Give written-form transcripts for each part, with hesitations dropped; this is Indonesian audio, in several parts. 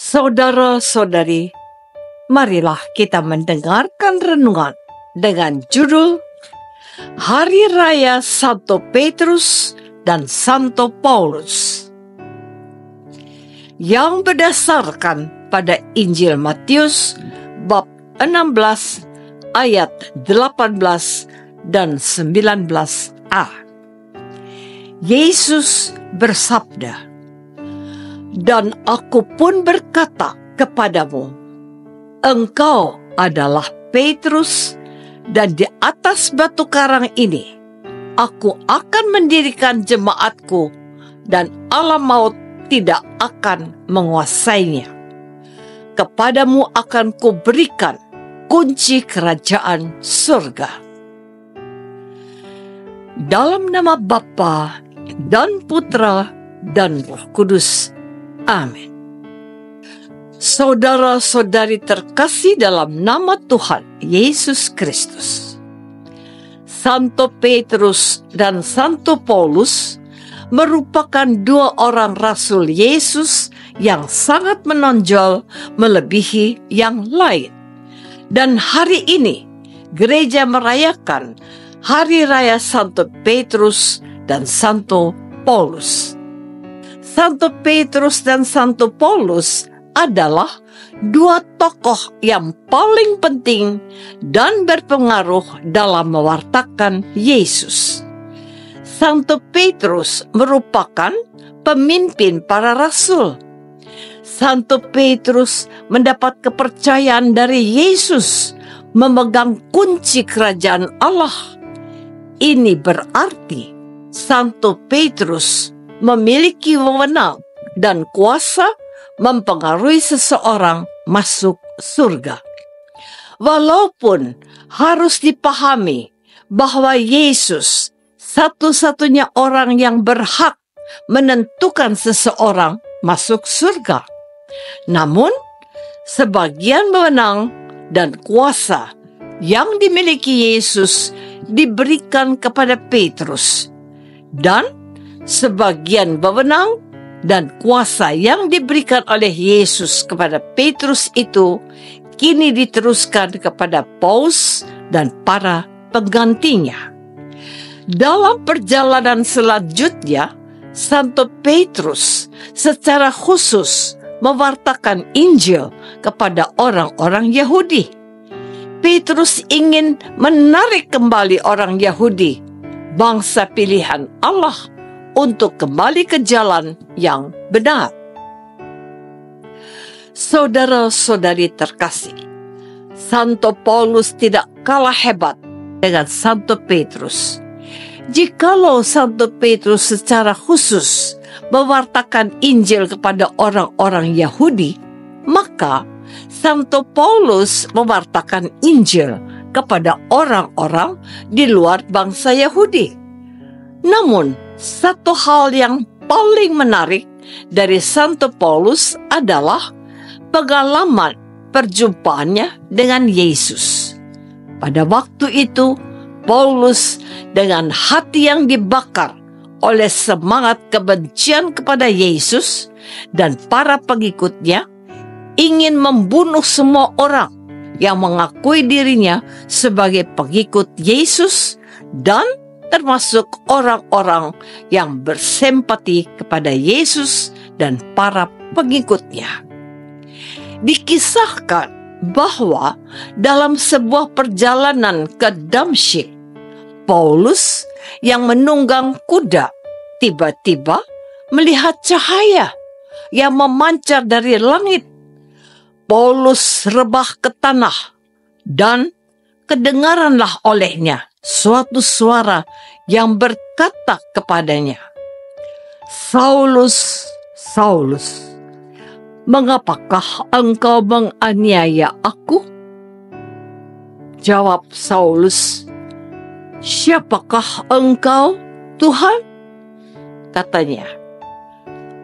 Saudara-saudari, marilah kita mendengarkan renungan dengan judul Hari Raya Santo Petrus dan Santo Paulus, yang berdasarkan pada Injil Matius bab 16 ayat 18 dan 19a. Yesus bersabda, "Dan aku pun berkata kepadamu, engkau adalah Petrus, dan di atas batu karang ini aku akan mendirikan jemaatku, dan alam maut tidak akan menguasainya. Kepadamu akan kuberikan kunci kerajaan surga." Dalam nama Bapa dan Putra dan Roh Kudus. Amin. Saudara-saudari terkasih dalam nama Tuhan Yesus Kristus, Santo Petrus dan Santo Paulus merupakan dua orang Rasul Yesus yang sangat menonjol melebihi yang lain. Dan hari ini gereja merayakan Hari Raya Santo Petrus dan Santo Paulus. Santo Petrus dan Santo Paulus adalah dua tokoh yang paling penting dan berpengaruh dalam mewartakan Yesus. Santo Petrus merupakan pemimpin para rasul. Santo Petrus mendapat kepercayaan dari Yesus memegang kunci kerajaan Allah. Ini berarti Santo Petrus memiliki wewenang dan kuasa mempengaruhi seseorang masuk surga. Walaupun harus dipahami bahwa Yesus satu-satunya orang yang berhak menentukan seseorang masuk surga. Namun, sebagian wewenang dan kuasa yang dimiliki Yesus diberikan kepada Petrus, dan sebagian wewenang dan kuasa yang diberikan oleh Yesus kepada Petrus itu kini diteruskan kepada Paulus dan para penggantinya. Dalam perjalanan selanjutnya, Santo Petrus secara khusus mewartakan Injil kepada orang-orang Yahudi. Petrus ingin menarik kembali orang Yahudi, bangsa pilihan Allah, untuk kembali ke jalan yang benar. Saudara-saudari terkasih, Santo Paulus tidak kalah hebat dengan Santo Petrus. Jikalau Santo Petrus secara khusus mewartakan Injil kepada orang-orang Yahudi, maka Santo Paulus mewartakan Injil kepada orang-orang di luar bangsa Yahudi. Namun, satu hal yang paling menarik dari Santo Paulus adalah pengalaman perjumpaannya dengan Yesus. Pada waktu itu, Paulus dengan hati yang dibakar oleh semangat kebencian kepada Yesus dan para pengikutnya, ingin membunuh semua orang yang mengakui dirinya sebagai pengikut Yesus, dan termasuk orang-orang yang bersempati kepada Yesus dan para pengikutnya. Dikisahkan bahwa dalam sebuah perjalanan ke Damsyik, Paulus yang menunggang kuda tiba-tiba melihat cahaya yang memancar dari langit. Paulus rebah ke tanah, dan kedengaranlah olehnya suatu suara yang berkata kepadanya, "Saulus, Saulus, mengapakah engkau menganiaya aku?" Jawab Saulus, "Siapakah engkau, Tuhan?" Katanya,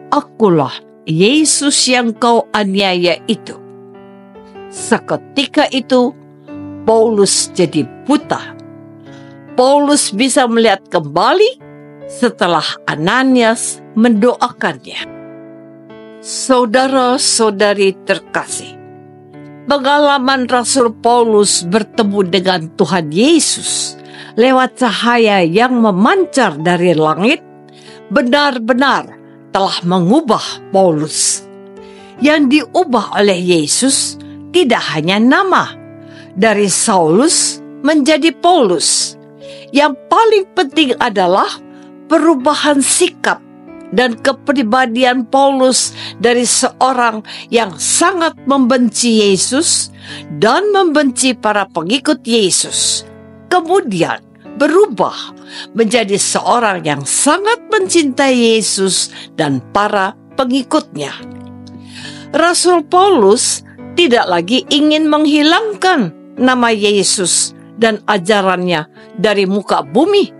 "Akulah Yesus yang kau aniaya itu." Seketika itu, Paulus jadi buta. Paulus bisa melihat kembali setelah Ananias mendoakannya. Saudara-saudari terkasih, pengalaman Rasul Paulus bertemu dengan Tuhan Yesus lewat cahaya yang memancar dari langit benar-benar telah mengubah Paulus. Yang diubah oleh Yesus tidak hanya nama, dari Saulus menjadi Paulus. Yang paling penting adalah perubahan sikap dan kepribadian Paulus dari seorang yang sangat membenci Yesus dan membenci para pengikut Yesus, kemudian berubah menjadi seorang yang sangat mencintai Yesus dan para pengikutnya. Rasul Paulus tidak lagi ingin menghilangkan nama Yesus dan ajarannya dari muka bumi.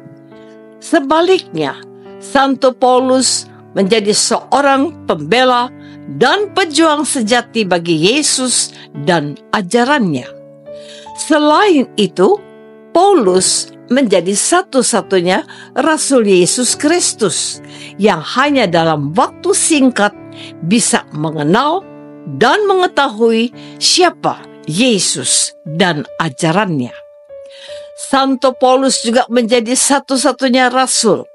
Sebaliknya, Santo Paulus menjadi seorang pembela dan pejuang sejati bagi Yesus dan ajarannya. Selain itu, Paulus menjadi satu-satunya Rasul Yesus Kristus yang hanya dalam waktu singkat bisa mengenal dan mengetahui siapa Yesus dan ajarannya. Santo Paulus juga menjadi satu-satunya Rasul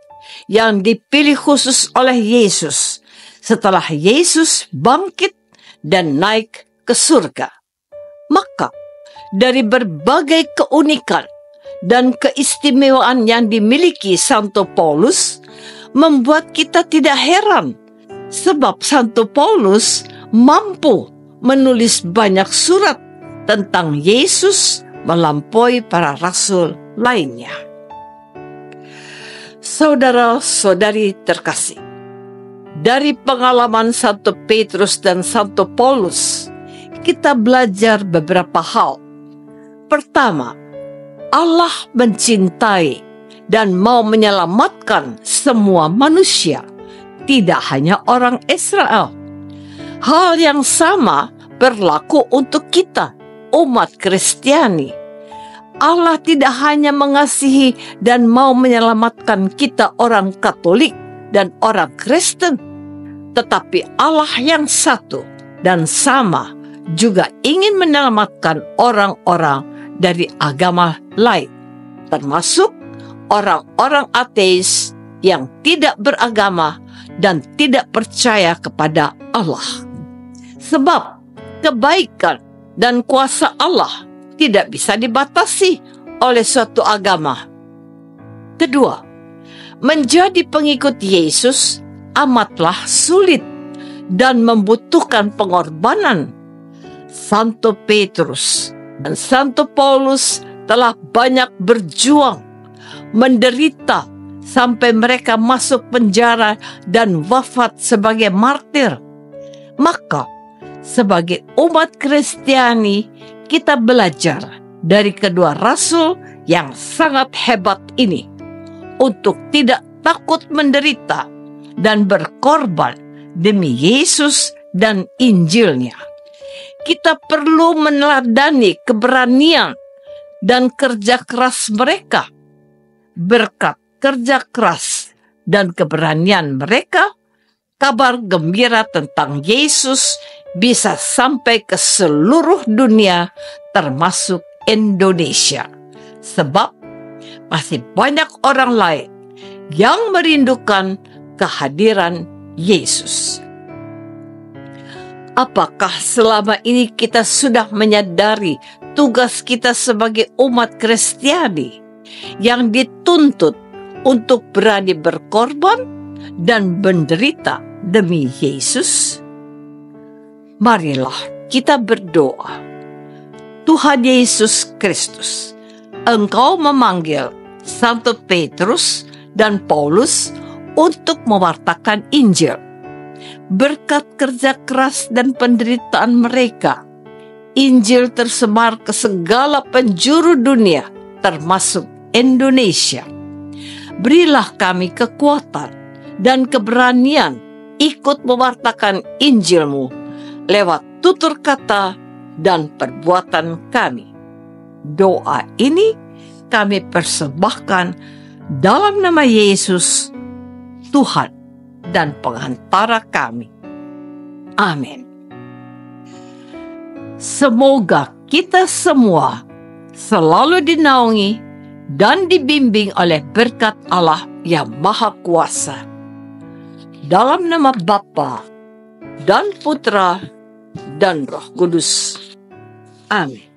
yang dipilih khusus oleh Yesus setelah Yesus bangkit dan naik ke surga. Maka, dari berbagai keunikan dan keistimewaan yang dimiliki Santo Paulus, membuat kita tidak heran, sebab Santo Paulus mampu menulis banyak surat tentang Yesus melampaui para rasul lainnya. Saudara-saudari terkasih, dari pengalaman Santo Petrus dan Santo Paulus, kita belajar beberapa hal. Pertama, Allah mencintai dan mau menyelamatkan semua manusia, tidak hanya orang Israel. Hal yang sama berlaku untuk kita, umat Kristiani. Allah tidak hanya mengasihi dan mau menyelamatkan kita orang Katolik dan orang Kristen, tetapi Allah yang satu dan sama juga ingin menyelamatkan orang-orang dari agama lain, termasuk orang-orang ateis yang tidak beragama dan tidak percaya kepada Allah. Sebab kebaikan dan kuasa Allah tidak bisa dibatasi oleh suatu agama. Kedua, menjadi pengikut Yesus amatlah sulit dan membutuhkan pengorbanan. Santo Petrus dan Santo Paulus telah banyak berjuang, menderita sampai mereka masuk penjara dan wafat sebagai martir. Maka, sebagai umat Kristiani, kita belajar dari kedua rasul yang sangat hebat ini untuk tidak takut menderita dan berkorban demi Yesus dan Injilnya. Kita perlu meneladani keberanian dan kerja keras mereka. Berkat kerja keras dan keberanian mereka, kabar gembira tentang Yesus bisa sampai ke seluruh dunia, termasuk Indonesia. Sebab masih banyak orang lain yang merindukan kehadiran Yesus. Apakah selama ini kita sudah menyadari tugas kita sebagai umat Kristiani yang dituntut untuk berani berkorban dan menderita demi Yesus? Marilah kita berdoa. Tuhan Yesus Kristus, Engkau memanggil Santo Petrus dan Paulus untuk mewartakan Injil. Berkat kerja keras dan penderitaan mereka, Injil tersebar ke segala penjuru dunia, termasuk Indonesia. Berilah kami kekuatan dan keberanian ikut mewartakan Injil-Mu lewat tutur kata dan perbuatan kami. Doa ini kami persembahkan dalam nama Yesus, Tuhan dan pengantara kami. Amin. Semoga kita semua selalu dinaungi dan dibimbing oleh berkat Allah yang Maha Kuasa. Dalam nama Bapa dan Putra dan Roh Kudus. Amin.